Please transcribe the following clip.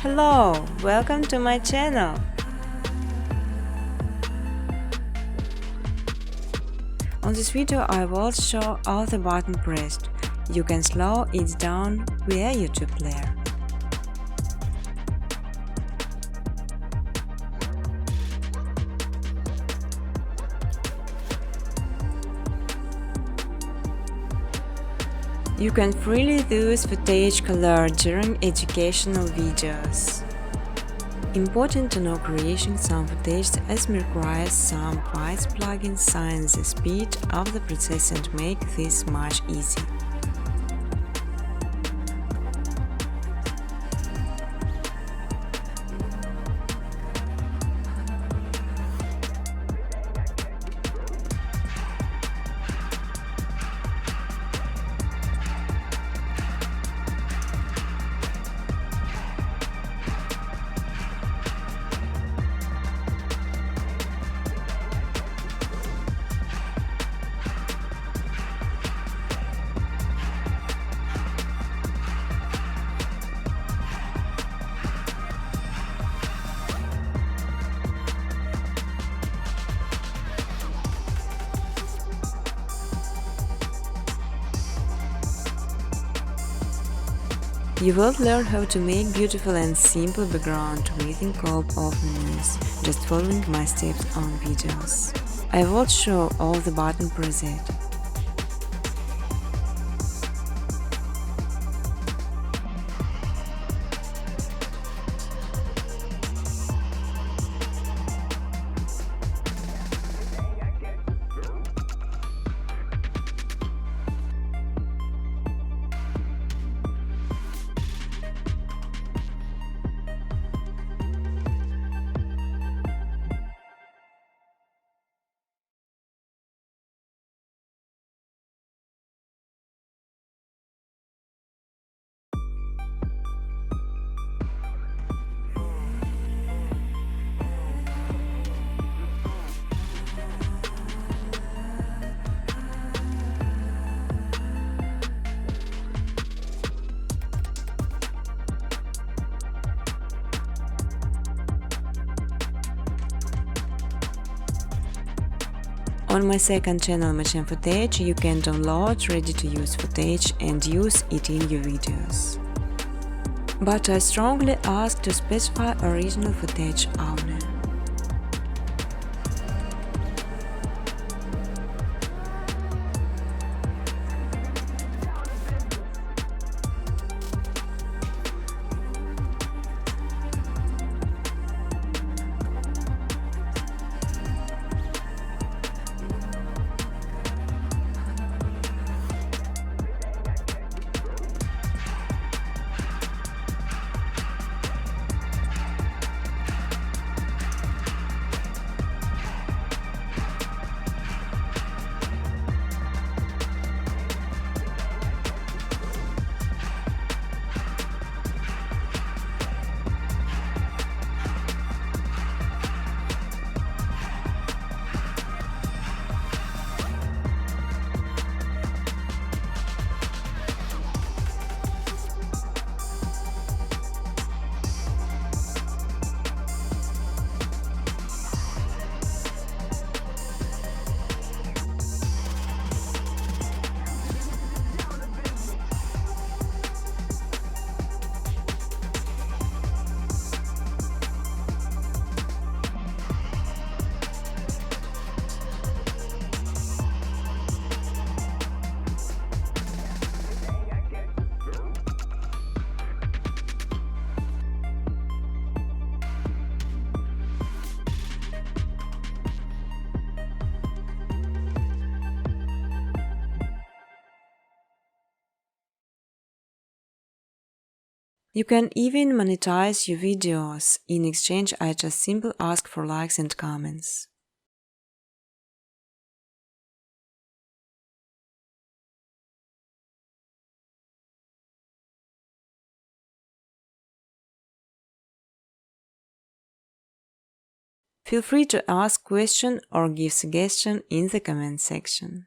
Hello, welcome to my channel. On this video I will show how the button pressed. You can slow it down via YouTube player. You can freely use footage color during educational videos. Important to know creating some footage as requires some Python plugins sign the speed of the process and make this much easier. You will learn how to make beautiful and simple background within scope of minutes, just following my steps on videos. I will show all the button preset. On my second channel Machine Footage you can download ready-to-use footage and use it in your videos. But I strongly ask to specify original footage only. You can even monetize your videos. In exchange, I just simply ask for likes and comments. Feel free to ask questions or give suggestions in the comment section.